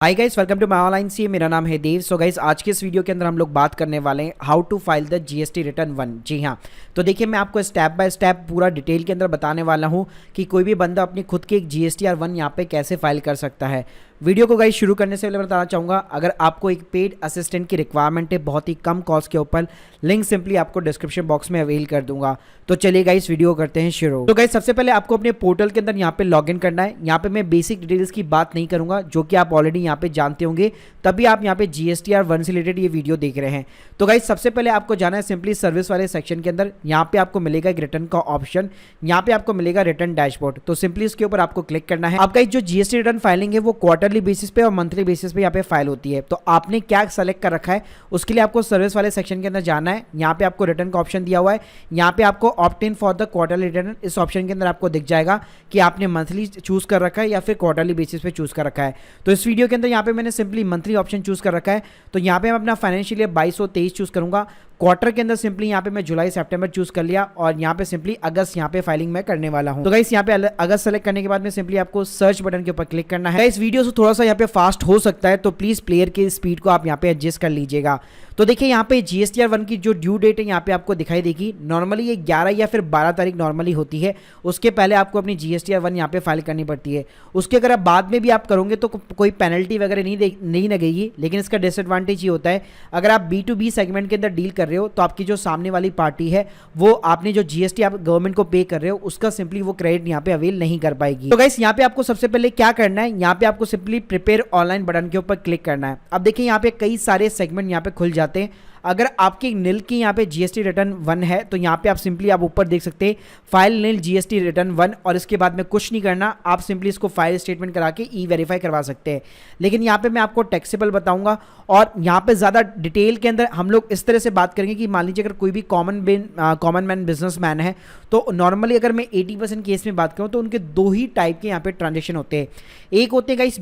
Hi guys, welcome to my online see. मेरा नाम है देव। सो गाइस, आज के इस वीडियो के अंदर हम लोग बात करने वाले हैं how to file the GST return 1। जी हाँ, तो देखिए मैं आपको स्टेप बाय स्टेप पूरा डिटेल के अंदर बताने वाला हूँ कि कोई भी बंदा अपनी खुद की एक जीएसटीआर 1 यहाँ पे कैसे फाइल कर सकता है। वीडियो को गाइस शुरू करने से पहले बताना चाहूँगा, अगर आपको एक पेड असिस्टेंट की रिक्वायरमेंट है बहुत ही कम कॉस्ट के ऊपर, लिंक सिंपली आपको डिस्क्रिप्शन बॉक्स में अवेल कर दूंगा। तो चलिए गाइस वीडियो करते हैं शुरू। तो गाइस सबसे पहले आपको अपने पोर्टल के अंदर यहाँ पे लॉगिन करना है। यहाँ पे मैं बेसिक डिटेल्स की बात नहीं करूंगा जो कि आप ऑलरेडी यहाँ पे जानते होंगे, तभी आप यहाँ पे जीएसटीआर 1 से रिलेटेड ये वीडियो देख रहे हैं। तो गाइस सबसे पहले आपको जाना है सिंपली सर्विस वाले सेक्शन के अंदर। यहाँ पे आपको मिलेगा एक रिटर्न का ऑप्शन, यहाँ पे आपको मिलेगा रिटर्न डैशबोर्ड। तो सिंपली इसके ऊपर आपको क्लिक करना है। आपका जो जीएसटी रिटर्न फाइलिंग है वो क्वार्टरली बेसिस पे और मंथली बेसिस पे यहाँ पे फाइल होती है। तो आपने क्या सेलेक्ट कर रखा है उसके लिए आपको सर्विस वाले सेक्शन के अंदर जाना है। यहाँ पे आपको रिटर्न का ऑप्शन दिया हुआ है, यहाँ पे आपको opt in for the quarterly return, इस ऑप्शन के अंदर आपको दिख जाएगा कि आपने मंथली चूज कर रखा है या फिर क्वार्टरली बेसिस पे चूज कर रखा है। तो इस वीडियो के अंदर यहाँ पे मैंने सिंपली मंथली ऑप्शन चूज कर रखा है। तो यहाँ पे मैं अपना फाइनेंशियल ईयर 22-23 चूज करूंगा। क्वार्टर के अंदर सिंपली यहाँ पे मैं जुलाई सितंबर चूज कर लिया और यहाँ पे सिंपली अगस्त यहाँ पे फाइलिंग मैं करने वाला हूँ। तो गाइस यहाँ पे अगस्त सेलेक्ट करने के बाद में सिंपली आपको सर्च बटन के ऊपर क्लिक करना है। इस वीडियो से थोड़ा सा यहाँ पे फास्ट हो सकता है, तो प्लीज प्लेयर की स्पीड को आप यहाँ पे एडजस्ट कर लीजिएगा। तो देखिए यहाँ पे जीएसटीआर 1 की जो ड्यू डेट है यहाँ पे आपको दिखाई देगी। नॉर्मली ये 11 या फिर 12 तारीख नॉर्मली होती है। उसके पहले आपको अपनी जीएसटीआर 1 यहाँ पे फाइल करनी पड़ती है। उसके अगर आप बाद में भी आप करोगे तो कोई पेनल्टी वगैरह नहीं लगेगी, लेकिन इसका डिसएडवांटेज ये होता है अगर आप B2B सेगमेंट के अंदर डील कर रहे हो तो आपकी जो सामने वाली पार्टी है वो आपने जो जीएसटी आप गवर्नमेंट को पे कर रहे हो उसका सिंपली वो क्रेडिट यहाँ पे अवेल नहीं कर पाएगी। तो गाइस यहाँ पे आपको सबसे पहले क्या करना है, यहाँ पे आपको सिंपली प्रिपेयर ऑनलाइन बटन के ऊपर क्लिक करना है। अब देखिए यहाँ पे कई सारे सेगमेंट यहाँ पे खुल जाते हैं। अगर आपकी नील की यहाँ पे जीएसटी रिटर्न 1 है तो यहाँ पे आप सिंपली आप ऊपर देख सकते हैं फाइल नील जीएसटी रिटर्न 1, और इसके बाद में कुछ नहीं करना, आप सिंपली इसको फाइल स्टेटमेंट करा के ई वेरीफाई करवा सकते हैं। लेकिन यहाँ पे मैं आपको टैक्सेबल बताऊंगा और यहाँ पे ज़्यादा डिटेल के अंदर हम लोग इस तरह से बात करेंगे कि मान लीजिए अगर कोई भी कॉमन मैन बिजनेस मैन है तो नॉर्मली अगर मैं 80% केस में बात करूँ तो उनके दो ही टाइप के यहाँ पे ट्रांजेक्शन होते हैं। एक होते हैं गाइस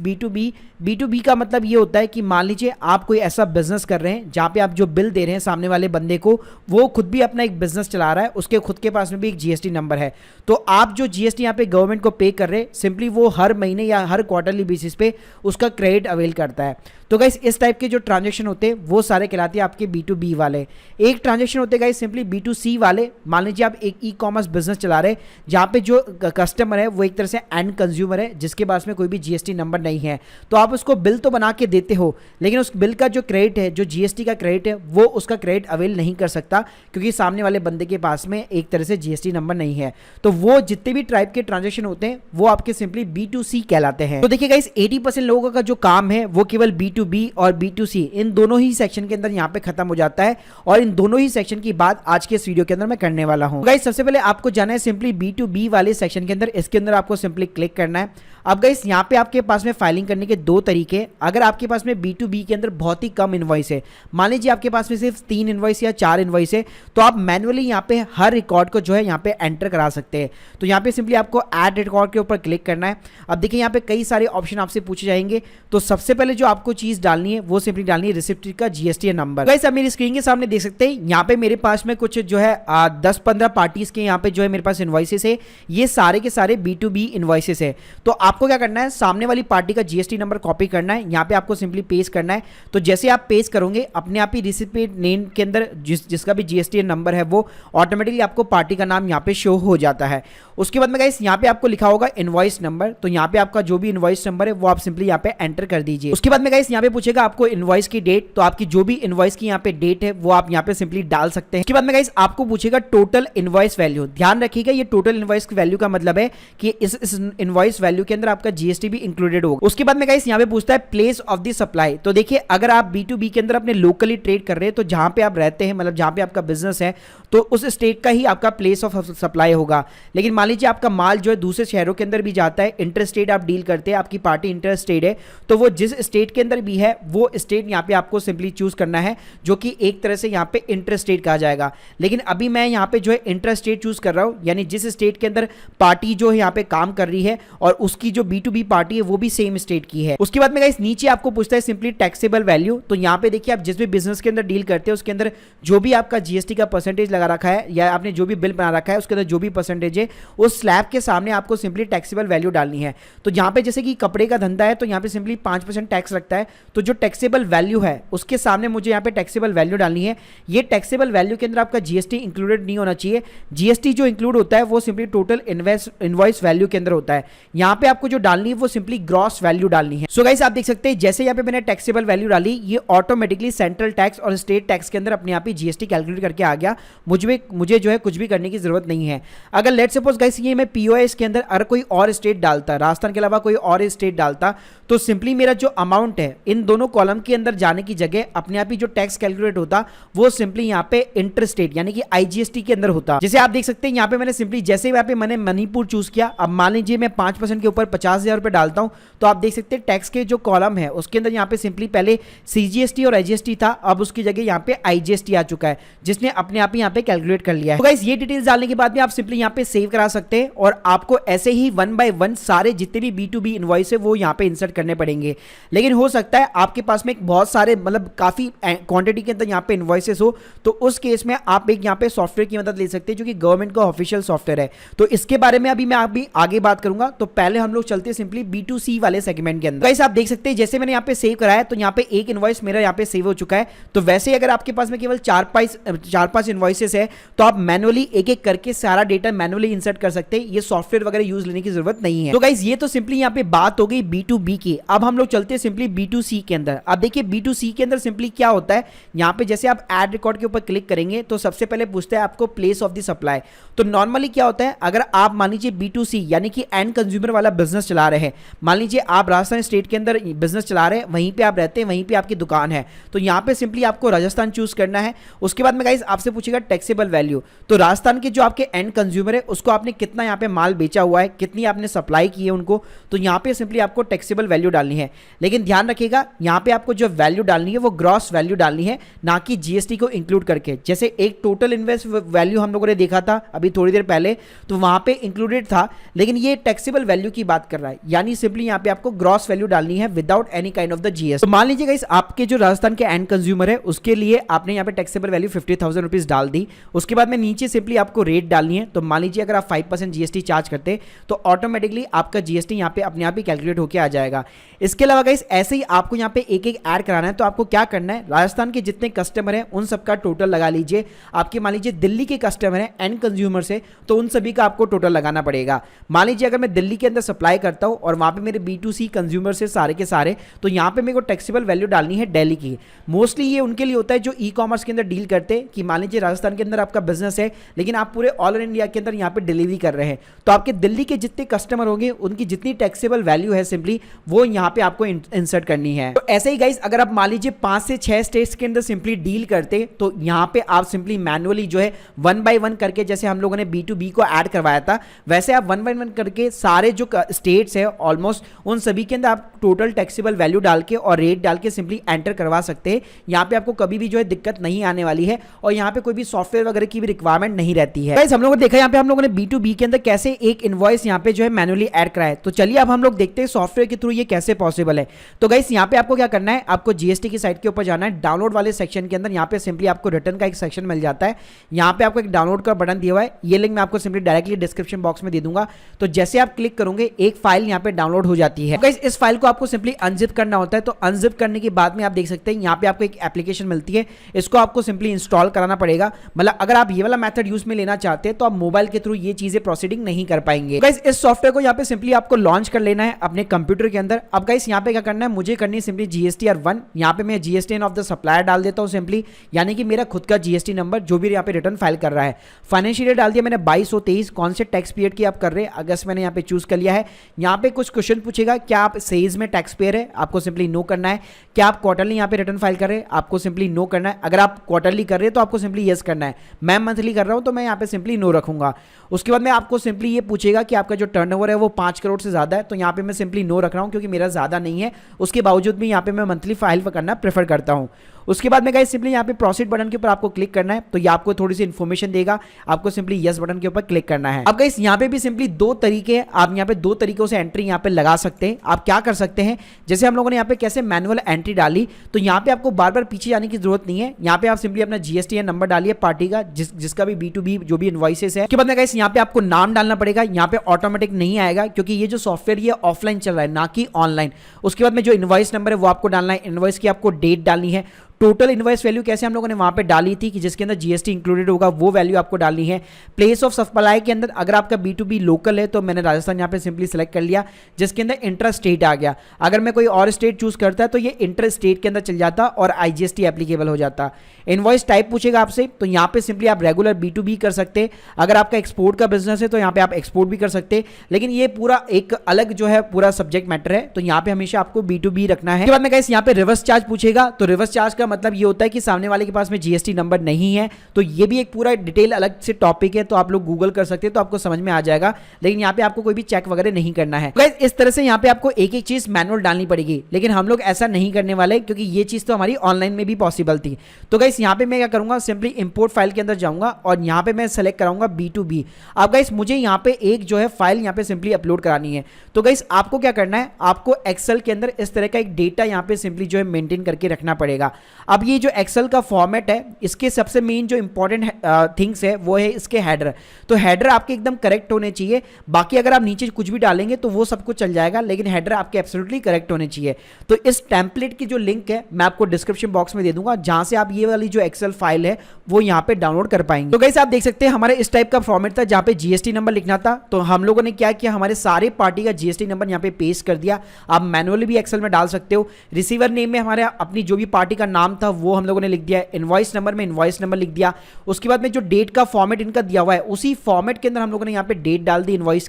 B2B का मतलब ये होता है कि मान लीजिए आप कोई ऐसा बिजनेस कर रहे हैं जहाँ पे आप जो बिल दे रहे हैं सामने वाले बंदे को, वो खुद भी अपना एक बिजनेस चला रहा है, उसके खुद के पास में भी एक जीएसटी नंबर है। तो आप जो जीएसटी यहाँ पे गवर्नमेंट को पे कर रहे हैं सिंपली वो हर महीने या हर क्वार्टरली बेसिस पे उसका क्रेडिट अवेल करता है। तो गाइस इस टाइप के जो ट्रांजेक्शन होते हैं वो सारे कहलाते हैं आपके B2B वाले। एक ट्रांजेक्शन होते हैं गाइस सिंपली B2C वाले। मान लीजिए आप एक ई-कॉमर्स बिजनेस चला रहे हैं जहाँ पे जो कस्टमर है वो एक तरह से एंड कंज्यूमर है जिसके पास में कोई भी जीएसटी नंबर नहीं है। तो आप उसको बिल तो बना के देते हो, लेकिन उस बिल का जो क्रेडिट है, जो जीएसटी का क्रेडिट है, वो उसका क्रेडिट अवेल नहीं कर सकता क्योंकि सामने वाले बंदे के पास में एक तरह से जीएसटी नंबर नहीं है। तो वो जितने भी टाइप के ट्रांजेक्शन होते हैं वो आपके सिंपली B2C कहलाते हैं। तो देखिए गाइस 80% लोगों का जो काम है वो केवल B2B और B2C इन दोनों ही सेक्शन के अंदर यहाँ पे खत्म हो जाता है, और इन दोनों ही सेक्शन की बात आज के इस वीडियो के अंदर मैं करने वाला हूँ। गाइस सबसे पहले आपको जाना है सिंपली B2B वाले सेक्शन के अंदर। इसके अंदर आपको सिंपली क्लिक करना है। अब गाइस यहाँ पे आपके पास में फाइलिंग करने के दो तरीके। अगर आपके पास में B2B के अंदर बहुत ही कम इनवॉइस है, मान लीजिए आपके पास में सिर्फ 3 इनवॉइस या 4 इनवॉइस है, तो आप मैनुअली यहाँ पे हर रिकॉर्ड को जो है यहाँ पे एंटर करा सकते हैं। तो यहाँ पे सिंपली आपको ऐड रिकॉर्ड के ऊपर क्लिक करना है। अब देखिए यहाँ पे कई सारे ऑप्शन आपसे पूछे जाएंगे। तो सबसे पहले जो आपको चीज डालनी है वो सिंपली डालनी है रिसिप्ट का जीएसटी नंबर। गाइस आप मेरी स्क्रीन के सामने देख सकते हैं यहाँ पे मेरे पास में कुछ जो है 10-15 पार्टीज के यहाँ पे जो है मेरे पास इनवॉइसेस है। ये सारे के सारे B2B इनवॉइसेस है। तो आपको क्या करना है, सामने वाली पार्टी का जीएसटी नंबर कॉपी करना है, यहाँ पे आपको सिंपली पेस्ट करना है। तो जैसे आप पेस्ट करोगे अपने आप ही रिसिप्ट नेम के अंदर जिसका भी जीएसटी नंबर है वो ऑटोमेटिकली आपको पार्टी का नाम यहाँ पे शो हो जाता है। उसके बाद में गाइस यहाँ पे आपको लिखा होगा इनवॉइस नंबर। तो यहाँ पे आपका जो भी इनवॉइस नंबर है वो आप सिंपली यहाँ पे एंटर कर दीजिए। उसके बाद में गाइस यहाँ पे पूछेगा आपको इनवॉइस की डेट, तो आपकी जो भी इनवॉइस की यहाँ पे डेट है वो आप यहाँ पे सिंपली डाल सकते हैं। उसके बाद में गाइस आपको पूछेगा टोटल इनवॉइस वैल्यू। ध्यान रखिएगा ये टोटल इनवॉइस की वैल्यू का मतलब है कि इस इनवॉइस वैल्यू के अंदर आपका जीएसटी भी इंक्लूडेड होगा। उसके बाद में गाइस यहाँ पे पूछता है प्लेस ऑफ द सप्लाई। तो देखिए अगर आप B2B के अंदर अपने लोकली ट्रेड कर रहे हैं तो जहां पे आप रहते हैं, मतलब जहां पे आपका बिजनेस है, तो उस स्टेट का ही आपका प्लेस ऑफ सप्लाई होगा। लेकिन मान लीजिए आपका माल जो है दूसरे शहरों के अंदर भी जाता है, इंटर स्टेट आप डील करते हैं, आपकी पार्टी इंटर स्टेट है, तो वो जिस स्टेट के अंदर भी है वो स्टेट यहाँ पे आपको सिंपली चूज करना है, जो कि एक तरह से यहाँ पे इंटर स्टेट कहा जाएगा। लेकिन अभी मैं यहाँ पे जो है इंटर स्टेट चूज कर रहा हूँ, यानी जिस स्टेट के अंदर पार्टी जो है यहाँ पे काम कर रही है और उसकी की जो B2B पार्टी है वो भी सेम स्टेट की है। उसके बाद में गाइस नीचे आपको पूछता है सिंपली टैक्सेबल वैल्यू। तो यहाँ पे देखिए आप जिस भी बिजनेस के अंदर डील करते हैं उसके अंदर जो भी आपका जीएसटी का परसेंटेज लगा रखा है या आपने जो भी बिल बना रखा है उसके अंदर जो भी परसेंटेज है उस स्लैब के सामने आपको सिंपली टैक्सेबल वैल्यू डालनी है। तो यहाँ पे जैसे कि कपड़े का धंधा है तो यहाँ पे सिंपली 5% टैक्स लगता है, तो जो टैक्सेबल वैल्यू है उसके सामने मुझे यहाँ पे टैक्सेबल वैल्यू डालनी है। ये टैक्सेबल वैल्यू के अंदर आपका जीएसटी इंक्लूडेड नहीं होना चाहिए। जीएसटी जो इंक्लूड होता है वो सिंपली टोटल इनवॉइस वैल्यू के अंदर होता है। यहाँ पे आपको जो डालनी है वो सिंपली ग्रॉस वैल्यू डालनी है। सो गाइस आप देख सकते हैं जैसे यहाँ पे मैंने टैक्सेबल वैल्यू डाली ये ऑटोमेटिकली सेंट्रल टैक्स और स्टेट टैक्स के अंदर अपने आप ही जीएसटी कैलकुलेट करके आ गया। मुझे जो है कुछ भी करने की जरूरत नहीं है। अगर लेट्स सपोज गाइस ये मैं पीओएस के अंदर अगर कोई और स्टेट डालता, राजस्थान के अलावा कोई और स्टेट डालता, तो सिंपली मेरा जो अमाउंट है इन दोनों कॉलम के अंदर जाने की जगह अपने आप ही जो टैक्स कैलकुलेट होता वो सिंपली यहाँ पे इंटर स्टेट यानी कि आईजीएसटी के अंदर होता। जैसे आप देख सकते हैं यहाँ पे मैंने सिंपली जैसे यहाँ पे मैंने मणिपुर चूज किया, अब मान लीजिए मैं 5% के ऊपर 50,000 रुपए डालता हूं तो आप देख सकते हैं टैक्स के जो कॉलम है उसके अंदर यहाँ पे सिंपली पहले सीजीएसटी और आईजीएसटी था, अब उसकी जगह यहाँ पे आईजीएसटी आ चुका है जिसने अपने आप ही यहाँ पे कैलकुलेट कर लिया है। तो गाइस ये डिटेल्स डालने के बाद में आप सिंपली यहाँ पे सेव करा सकते हैं और आपको ऐसे ही 1 बाय 1 सारे जितने भी B2B इनवॉइस है वो यहाँ पे इंसर्ट करने पड़ेंगे। लेकिन हो सकता है आपके पास में बहुत सारे मतलब काफी क्वांटिटी के अंदर यहाँ पे इनवॉइसेस हो, तो उस केस में आप एक यहाँ पे सॉफ्टवेयर की मदद ले सकते हैं जो कि गवर्नमेंट का ऑफिशियल सॉफ्टवेयर है। तो इसके बारे में अभी मैं आगे बात करूंगा। तो पहले हम लोग चलते हैं सिंपली B2C वाले सेगमेंट के अंदर। गाइस आप देख सकते हैं जैसे मैंने यहाँ पे सेव कराया तो यहाँ पे एक इनवॉइस मेरा यहाँ पे सेव हो चुका है। तो वैसे अगर आपके पास में केवल 4-5 इनवॉइसेस है तो आप मैनुअली एक एक करके सारा डेटा मैनुअली इंसर्ट कर सकते हैं। ये सॉफ्टवेयर वगैरह यूज लेने की जरूरत नहीं है। तो गाइस ये तो सिंपली यहाँ पे बात हो गई B2B की। अब हम लोग चलते हैं सिंपली B2C के अंदर। अब देखिए B2C के अंदर सिंपली क्या होता है, यहाँ पे जैसे आप ऐड रिकॉर्ड के ऊपर क्लिक करेंगे तो सबसे पहले पूछता है आपको प्लेस ऑफ द सप्लाई। तो नॉर्मली क्या होता है, अगर आप मान लीजिए B2C यानी कि एंड कंज्यूमर वाला बिजनेस चला रहे हैं, मान लीजिए आप राजस्थान स्टेट के अंदर बिजनेस चला रहे हैं, वहीं पे आप रहते हैं, वहीं पे आपकी दुकान है, तो यहाँ पे सिंपली आपको राजस्थान चूज करना है। उसके बाद में गाइस आपसे पूछेगा टैक्सेबल वैल्यू। तो राजस्थान के जो आपके एंड कंज्यूमर है उसको आपने कितना यहाँ पे माल बेचा हुआ है, कितनी आपने सप्लाई की है उनको, तो यहाँ पे सिंपली आपको टैक्सेबल वैल्यू डालनी है। लेकिन ध्यान रखिएगा यहाँ पे आपको जो वैल्यू डालनी है वो ग्रॉस वैल्यू डालनी है, ना कि जीएसटी को इंक्लूड करके। जैसे एक टोटल इन्वेस्ट वैल्यू हम लोगों ने देखा था अभी थोड़ी देर पहले, तो वहां पे इंक्लूडेड था, लेकिन ये टैक्सेबल वैल्यू की बात कर रहा है, यानी सिंपली यहाँ पे आपको ग्रॉस वैल्यू डालनी है without any kind of the GST. तो मान लीजिए गाइस आपके जो राजस्थान के एंड कंज्यूमर है उसके लिए आपने यहाँ पे टैक्सेबल वैल्यू 50,000 रुपीज डाल दी। उसके बाद में नीचे सिंपली आपको रेट डालनी है। तो मान लीजिए अगर आप 5% जीएसटी चार्ज करते तो ऑटोमेटिकली आपका जीएसटी यहाँ पे अपने आप ही कैलकुलेट होकर आ जाएगा। इसके अलावा गाइस ऐसे ही आपको यहाँ पे एक एक ऐड कराना है। तो आपको क्या करना है, राजस्थान के जितने कस्टमर हैं उन सबका टोटल लगा लीजिए। आपके मान लीजिए दिल्ली के कस्टमर हैं एंड कंज्यूमर से, तो उन सभी का आपको टोटल लगाना पड़ेगा। मान लीजिए अगर मैं दिल्ली के अंदर सप्लाई करता हूं और वहां पे मेरे B2C कंज्यूमर से सारे के सारे, तो यहाँ पे मेरे को टैक्सेबल वैल्यू डालनी है दिल्ली की। मोस्टली ये उनके लिए होता है जो ई कॉमर्स के अंदर डील करते हैं, कि मान लीजिए राजस्थान के अंदर आपका बिजनेस है लेकिन आप पूरे ऑल ओवर इंडिया के अंदर यहाँ पे डिलीवरी कर रहे हैं, तो आपके दिल्ली के जितने कस्टमर होंगे उनकी जितनी टैक्सेबल वैल्यू है सिंपली वो यहाँ पे आपको इंसर्ट करनी है। तो ऐसे ही गाइस अगर आप मान लीजिए 5 से 6 स्टेट्स के अंदर सिंपली डील करते तो यहाँ पे आप सिंपली मैनुअली जो है 1 बाय 1 करके, जैसे हम लोगों ने B2B को ऐड करवाया था वैसे आप 1 बाय 1 करके सारे जो स्टेट्स है ऑलमोस्ट उन सभी के अंदर आप टोटल टैक्सेबल वैल्यू डाल के और रेट डाल के सिंपली एंटर करवा सकते हैं। यहाँ पे आपको कभी भी जो है दिक्कत नहीं आने वाली है और यहाँ पे कोई भी सॉफ्टवेयर वगैरह की भी रिक्वायरमेंट नहीं रहती है। गाइस हम लोगों ने देखा यहाँ पे हम लोगों ने B2B के अंदर कैसे एक इनवॉइस यहाँ पे जो है मैनुअली ऐड कराया। तो चलिए अब हम लोग देखते हैं सॉफ्टवेयर के थ्रू ये कैसे पॉसिबल है। तो गाइस यहाँ पे आपको क्या करना है, आपको जीएसटी की साइट के ऊपर जाना है, डाउनलोड वाले सेक्शन के अंदर यहाँ पे सिंपली आपको रिटर्न का एक सेक्शन मिल जाता है। यहाँ पे आपको एक डाउनलोड का बटन दिया हुआ है, ये लिंक मैं आपको सिंपली डायरेक्टली डिस्क्रिप्शन बॉक्स में दे दूंगा। तो जैसे आप क्लिक करोगे एक फाइल यहाँ पे डाउनलोड हो जाती है। तो गाइस इस फाइल को आपको सिंपली अनजिप करना होता है। तो अनजिप करने के बाद में आप देख सकते हैं यहाँ पे आपको एक एप्लीकेशन मिलती है, इसको आपको सिंपली इंस्टॉल कराना पड़ेगा। मतलब अगर आप ये वाला मेथड यूज में लेना चाहते हैं तो आप मोबाइल के थ्रू ये चीजें प्रोसीडिंग नहीं कर पाएंगे। गाइस इस सॉफ्टवेयर को यहाँ पे सिंपली आपको लॉन्च कर लेना है अपने कंप्यूटर के अंदर। अब गाइस यहाँ पे क्या करना है, मुझे करनी है सिंपली GSTR1। यहाँ पे मैं GSTN ऑफ द सप्लायर डाल देता हूँ सिंपली, यानी कि मेरा खुद का जीएसटी नंबर जो भी यहाँ पे रिटर्न फाइल कर रहा है। फाइनेंशियल ईयर डाल दिया मैंने 2223, कौन से टैक्स पीरियड की आप कर रहे हैं, अगस्त मैंने यहाँ पे चूज कर लिया है। यहाँ पे कुछ क्वेश्चन पूछेगा, क्या आप सेज में टैक्स पेयर है, आपको सिंपली नो करना है। क्या आप क्वार्टरली यहाँ पे रिटर्न फाइल कर रहे हैं, आपको सिंपली नो करना है। अगर आप क्वार्टरली कर रहे हैं तो आपको सिंपली यस करना है। मैं मंथली कर रहा हूँ तो मैं यहाँ पे सिंपली नो रखूंगा। उसके बाद में आपको सिंपली ये पूछेगा कि आपका जो टर्नओवर है वो 5 करोड़ से ज्यादा है, तो यहाँ पे मैं सिंपली नो रख रहा हूँ क्योंकि मेरा ज्यादा नहीं है। उसके बावजूद भी यहाँ पे मैं मंथली फाइल करना प्रेफर करता हूँ। उसके बाद में गाइस सिंपली यहाँ पे प्रोसीड बटन के ऊपर आपको क्लिक करना है, तो ये आपको थोड़ी सी इन्फॉर्मेशन देगा, आपको सिंपली यस बटन के ऊपर क्लिक करना है। अब गाइस यहाँ पे भी सिंपली दो तरीके हैं, आप यहाँ पे दो तरीकों से एंट्री यहाँ पे लगा सकते हैं। आप क्या कर सकते हैं, जैसे हम लोगों ने यहाँ पे कैसे मैनुअल एंट्री डाली, तो यहाँ पे आपको बार बार पीछे जाने की जरूरत नहीं है। यहाँ पे आप सिंपली अपना जीएसटी नंबर डालिए पार्टी का, जिसका भी B2B जो भी इनवॉइसेस है। उसके बाद में गाइस यहाँ पे आपको नाम डालना पड़ेगा, यहाँ पे ऑटोमेटिक नहीं आएगा क्योंकि ये जो सॉफ्टवेयर ये ऑफलाइन चल रहा है ना कि ऑनलाइन। उसके बाद में जो इनवॉइस नंबर है वो आपको डालना है, इनवॉइस की आपको डेट डालनी है, टोटल इनवॉइस वैल्यू कैसे हम लोगों ने वहां पे डाली थी कि जिसके अंदर जीएसटी इंक्लूडेड होगा वो वैल्यू आपको डालनी है। प्लेस ऑफ सप्लाई के अंदर अगर आपका B2B लोकल है तो मैंने राजस्थान यहाँ पे सिंपली सेलेक्ट कर लिया, जिसके अंदर इंटर स्टेट आ गया। अगर मैं कोई और स्टेट चूज करता है तो ये इंटर स्टेट के अंदर चल जाता और IGST एप्लीकेबल हो जाता। इनवॉइस टाइप पूछेगा आपसे, तो यहाँ पे सिंपली आप रेगुलर B2B कर सकते हैं। अगर आपका एक्सपोर्ट का बिजनेस है तो यहाँ पे आप एक्सपोर्ट भी कर सकते हैं, लेकिन ये पूरा एक अलग जो है पूरा सब्जेक्ट मैटर है, तो यहाँ पे हमेशा आपको B2B रखना है। उसके बाद में गाइस यहाँ पे रिवर्स चार्ज पूछेगा, तो रिवर्स चार्ज का मतलब ये होता है कि सामने वाले के पास में जीएसटी नंबर नहीं है, तो ये भी एक पूरा डिटेल अलग से टॉपिक है, तो आप लोग गूगल कर सकते हैं तो आपको समझ में आ जाएगा, लेकिन यहाँ पे आपको कोई भी चेक वगैरह नहीं करना है। गाइस इस तरह से यहाँ पे आपको एक एक चीज मैनुअल डालनी पड़ेगी, लेकिन हम लोग ऐसा नहीं करने वाले क्योंकि ये चीज तो हमारी ऑनलाइन में भी पॉसिबल थी। तो गाइस यहाँ पे मैं क्या करूंगा, सिंपली इंपोर्ट फाइल के अंदर जाऊंगा और यहाँ पे मैं सेलेक्ट कराऊंगा B2B। अब गाइस मुझे यहाँ पे एक जो है फाइल यहाँ पे सिंपली अपलोड करानी है, तो गाइस आपको क्या करना है, आपको एक्सेल के अंदर इस तरह का एक डेटा यहाँ पे सिंपली जो है मेंटेन करके रखना पड़ेगा। अब ये जो एक्सेल का फॉर्मेट है, इसके सबसे मेन जो इंपॉर्टेंट थिंग्स है वो है इसके हेडर। तो हेडर आपके एकदम करेक्ट होने चाहिए, बाकी अगर आप नीचे कुछ भी डालेंगे तो वो सब कुछ चल जाएगा, लेकिन हेडर आपके एब्सोल्युटली करेक्ट होने चाहिए। तो इस टेम्पलेट की जो लिंक है मैं आपको डिस्क्रिप्शन बॉक्स में दे दूंगा, जहां से आप ये वाली जो एक्सेल फाइल है वो यहाँ पे डाउनलोड कर पाएंगे। तो गाइस आप देख सकते हैं हमारे इस टाइप का फॉर्मेट था जहां पे जीएसटी नंबर लिखना था, तो हम लोगों ने क्या किया, हमारे सारे पार्टी का जीएसटी नंबर यहाँ पे पेस्ट कर दिया। आप मैनुअली भी एक्सेल में डाल सकते हो। रिसीवर नेम में हमारे अपनी जो भी पार्टी का नाम था वो हम लोगों ने लिख दिया, इनवॉइस नंबर में इनवॉइस नंबर लिख दिया। उसके बाद में जो डेट का फॉर्मेट इनका दिया हुआ है उसी फॉर्मेट के अंदर हम लोगों ने यहाँ पे डेट डाल दी इनवॉइस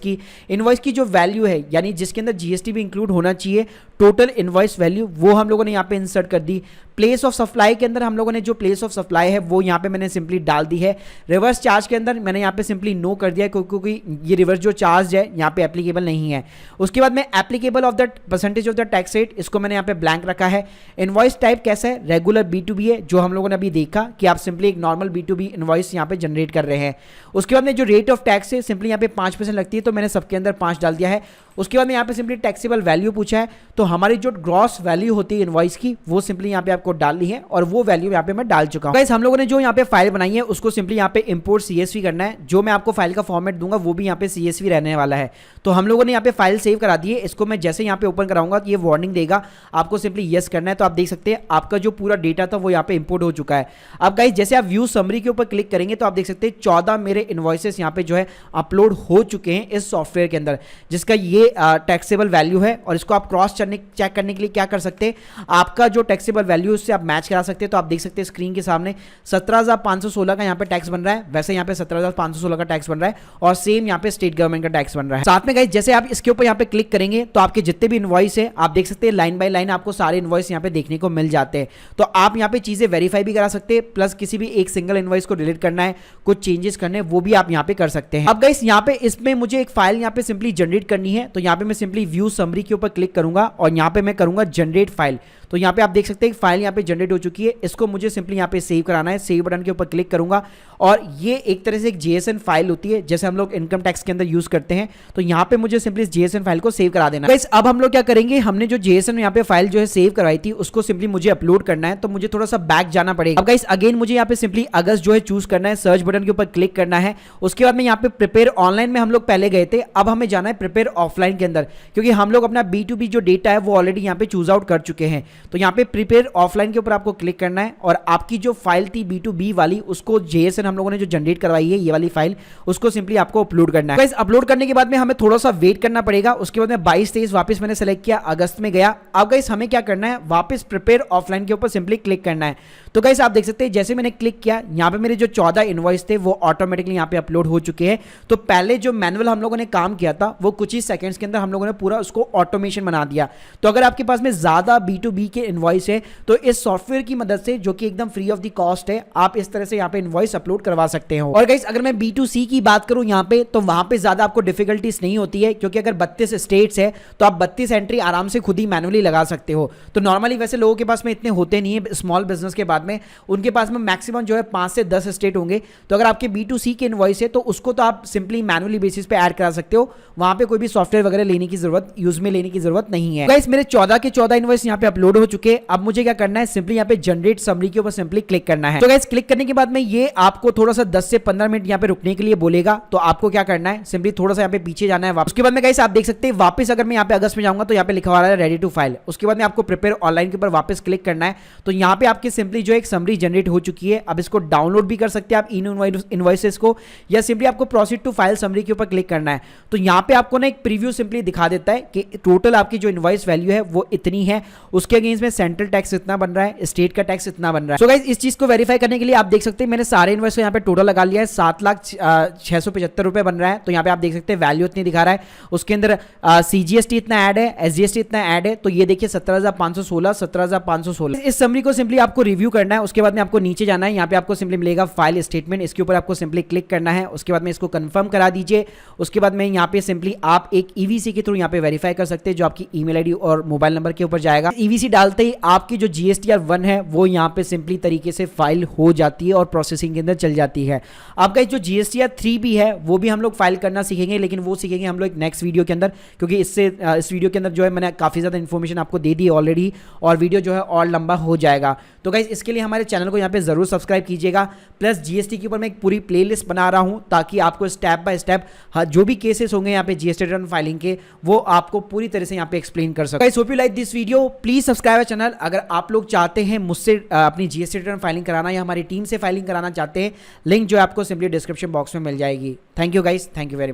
की जो वैल्यू है, यानी जिसके अंदर जीएसटी भी इंक्लूड होना चाहिए, टोटल इनवॉइस वैल्यू वो हम लोगों ने यहाँ पे इंसर्ट कर दी। प्लेस ऑफ सप्लाई के अंदर हम लोगों ने जो प्लेस ऑफ सप्लाई है वो यहाँ पे मैंने सिंपली डाल दी है। रिवर्स चार्ज के अंदर मैंने यहाँ पे सिंपली नो कर दिया क्योंकि ये रिवर्स जो चार्ज है यहाँ पे एप्लीकेबल नहीं है। उसके बाद में applicable of the percentage of the tax rate, इसको मैंने यहाँ पे ब्लैंक रखा है। इनवॉइस टाइप कैसा है, रेगुलर B2B है, जो हम लोगों ने अभी देखा कि आप सिंपली एक नॉर्मल B2B इनवॉइस यहाँ पे जनरेट कर रहे हैं। उसके बाद में जो रेट ऑफ टैक्स है सिंपली यहाँ पे 5% लगती है, तो मैंने सबके अंदर 5 डाल दिया है। उसके बाद में यहाँ पे सिंपली टैक्सेबल वैल्यू पूछा है, तो हमारी जो ग्रॉस वैल्यू होती है इनवॉइस की वो सिंपली यहाँ पे आपको डालनी है और वो वैल्यू यहाँ पे मैं डाल चुका हूँ। गाइस हम लोगों ने जो यहाँ पे फाइल बनाई है उसको सिंपली यहाँ पे इंपोर्ट CSV करना है। जो मैं आपको फाइल का फॉर्मेट दूंगा वो भी यहाँ पे CSV रहने वाला है। तो हम लोगों ने यहाँ पे फाइल सेव करा दी है। इसको मैं जैसे यहाँ पे ओपन कराऊंगा तो ये वार्निंग देगा, आपको सिंपली यस करना है। तो आप देख सकते हैं आपका जो पूरा डेटा था वो यहाँ पे इंपोर्ट हो चुका है। अब गाइस जैसे आप व्यू समरी के ऊपर क्लिक करेंगे तो आप देख सकते हैं 14 मेरे इनवॉइसेस यहाँ पे जो है अपलोड हो चुके हैं इस सॉफ्टवेयर के अंदर, जिसका ये टैक्सेबल वैल्यू है। और इसको आप क्रॉस चेक करने के लिए क्या कर सकते हैं, आपका जो टैक्सेबल वैल्यू उससे आप मैच करा सकते हैं। तो आप देख सकते हैं स्क्रीन के सामने 17,516 का यहाँ पे टैक्स बन रहा है, वैसे यहाँ पे 17,516 का टैक्स बन रहा है और सेम यहाँ पे स्टेट गवर्नमेंट का टैक्स बन रहा है। साथ में गाइस जैसे आप इसके ऊपर यहाँ पे क्लिक करेंगे तो आपके जितने भी इनवॉइस है आप देख सकते हैं लाइन बाय लाइन आपको सारे इनवॉइस यहाँ पे देखने को मिल जाते हैं। तो आप यहाँ पे चीजें वेरीफाई भी करा सकते हैं, प्लस किसी भी एक सिंगल इनवॉइस को डिलीट करना है, कुछ चेंजेस करने हैं, वो भी आप यहाँ पे कर सकते हैं। अब गाइस यहाँ पे इसमें मुझे एक फाइल यहाँ पे सिंपली जनरेट करनी है, तो यहाँ पे मैं सिंपली व्यू समरी के ऊपर क्लिक करूंगा और यहाँ पे मैं करूंगा जनरेट फाइल। तो यहाँ पे आप देख सकते हैं फाइल यहाँ पे जनरेट हो चुकी है। इसको मुझे सिंपली यहाँ पे सेव कराना है, सेव बटन के ऊपर क्लिक करूंगा और ये एक तरह से एक JSON फाइल होती है जैसे हम लोग इनकम टैक्स के अंदर यूज करते हैं। तो यहाँ पे मुझे सिंपली इस JSON फाइल को सेव करा देना है। अब हम लोग क्या करेंगे, हमने जो JSON यहाँ पे फाइल जो है सेव करवाई थी उसको सिंपली मुझे अपलोड करना है, तो मुझे थोड़ा सा बैक जाना पड़ेगा। अब गाइस अगेन मुझे यहाँ पे सिंपली अगस्त जो है चूज करना है, सर्च बटन के ऊपर क्लिक करना है। उसके बाद में यहाँ पे प्रिपेयर ऑनलाइन में हम लोग पहले गए थे, अब हमें जाना है प्रिपेयर ऑफलाइन के अंदर, क्योंकि हम लोग अपना B2B जो डेटा है वो ऑलरेडी यहाँ पे चूज आउट कर चुके हैं। तो यहाँ पे प्रिपेयर ऑफलाइन के ऊपर आपको क्लिक करना है और आपकी जो फाइल थी B2B वाली उसको JSON हम लोगों ने जो जनरेट करवाई है ये वाली फाइल, उसको सिंपली आपको अपलोड करना है। गाइस अपलोड करने के बाद में हमें थोड़ा सा वेट करना पड़ेगा। उसके बाद में 22-23 वापस मैंने सेलेक्ट किया, अगस्त में गया। अब गाइस हमें क्या करना है, वापस प्रिपेयर ऑफलाइन के ऊपर सिंपली क्लिक करना है। तो गाइस आप देख सकते हैं जैसे मैंने क्लिक किया यहाँ पे मेरे जो 14 इनवॉइस थे वो ऑटोमेटिकली यहाँ पे अपलोड हो चुके हैं। तो पहले जो मैनुअल हम लोगों ने काम किया था वो कुछ ही सेकंड्स के अंदर हम लोगों ने पूरा उसको ऑटोमेशन बना दिया। तो अगर आपके पास में ज्यादा B2B के इनवॉइस है तो इस सॉफ्टवेयर की मदद से, जो कि एकदम फ्री ऑफ द कॉस्ट है, आप इस तरह से यहाँ पे इनवॉइस अपलोड अपलोड करवा सकते हो। और गाइस अगर मैं B2C की बात करूं यहाँ पे, तो वहां पे ज्यादा आपको डिफिकल्टीज नहीं होती है, क्योंकि अगर 32 स्टेट्स है तो आप 32 एंट्री आराम से खुद ही मैनुअली लगा सकते हो। तो नॉर्मली वैसे लोगों के पास में इतने होते नहीं है स्मॉल बिजनेस के बाद में, उनके पास में मैक्सिमम जो है 5 से 10 स्टेट होंगे। तो अगर आपके B2C के इनवॉइस है तो उसको तो आप सिंपली मैनुअली बेसिस पे ऐड करा सकते हो, वहां पे कोई भी सॉफ्टवेयर वगैरह लेने की जरूरत, यूज में लेने की जरूरत नहीं है। गाइस मेरे 14 के 14 इनवॉइस यहाँ पे अपलोड हो चुके हैं। अब मुझे क्या करना है, सिंपली यहाँ पे जनरेट समरी के ऊपर सिंपली क्लिक करना है। तो गाइस क्लिक करने के बाद में ये आपको थोड़ा सा 10 से 15 मिनट यहाँ पे रुकने के लिए बोलेगा। तो आपको क्या करना है, सिंपली थोड़ा सा यहाँ पे पीछे जाना है वापस। उसके बाद में गाइस आप देख सकते हैं वापस अगर मैं यहाँ पे अगस्त में जाऊंगा तो यहाँ पे लिखा हुआ है रेडी टू फाइल। उसके बाद में आपको प्रिपेयर ऑनलाइन के ऊपर वापस क्लिक करना है। तो यहाँ पे आपके सिंपली जो एक समरी जनरेट हो चुकी है। अब इसको डाउनलोड भी कर सकते हैं आप इन इनवॉइसेस को, या सिंपली आपको प्रोसीड टू फाइल समरी के ऊपर क्लिक करना है। तो यहाँ पे आपको ना एक प्रीव्यू सिंपली दिखा देता है कि टोटल आपकी जो इनवॉइस वैल्यू है वो इतनी है, उसके अगेंस्ट में सेंट्रल टैक्स इतना बन रहा है, स्टेट का टैक्स इतना बन रहा है। सो गाइस इस चीज को वेरीफाई करने के लिए आप देख सकते हैं मैंने सारे इनवॉइस को यहाँ पे टोटल लगा लिया है, 7,675 रुपए बन रहा है। तो यहाँ पे आप देख सकते हैं वैल्यू इतनी दिखा रहा है, उसके अंदर CGST इतना ऐड है, SGST इतना ऐड है। तो ये देखिए 17,516, 17,516। इस समरी को सिंपली आपको रिव्यू करना है। उसके बाद में आपको नीचे जाना है, यहाँ पे आपको सिंपली मिलेगा फाइल स्टेटमेंट, इसके ऊपर आपको सिंपली क्लिक करना है। उसके बाद में इसको कंफर्म करा दीजिए। उसके बाद में यहाँ पे सिंपली आप एक EVC के थ्रू यहाँ पे वेरीफाई कर सकते हैं, जो आपकी ईमेल आईडी और मोबाइल नंबर के ऊपर जाएगा। EVC डालते ही आपकी जो GSTR 1 है वो यहाँ पे सिंपली तरीके से फाइल हो जाती है और प्रोसेसिंग के अंदर चल जाती है। आपका जो GSTR 3 भी है वो भी हम लोग फाइल करना सीखेंगे, लेकिन वो सीखेंगे हम लोग एक नेक्स्ट वीडियो के अंदर, क्योंकि इस वीडियो के अंदर जो है मैंने काफ़ी ज़्यादा इन्फॉर्मेशन आपको दे दी ऑलरेडी, और वीडियो जो है और लंबा हो जाएगा। तो गाइस इसके लिए हमारे चैनल को यहाँ पे जरूर सब्सक्राइब कीजिएगा। प्लस GST के ऊपर मैं एक पूरी प्लेलिस्ट बना रहा हूँ, ताकि आपको स्टेप बाय स्टेप जो भी केसेस होंगे यहाँ पे GST रिटर्न फाइलिंग के, वो आपको पूरी तरह से यहाँ पे एक्सप्लेन कर सकते हैं। Guys hope you like this video, please subscribe channel. अगर आप लोग चाहते हैं मुझसे अपनी GST रिटर्न फाइलिंग कराना या हमारी टीम से फाइलिंग कराना चाहते हैं, लिंक जो है आपको सिंपली डिस्क्रिप्शन बॉक्स में मिल जाएगी। Thank you guys, thank you very much.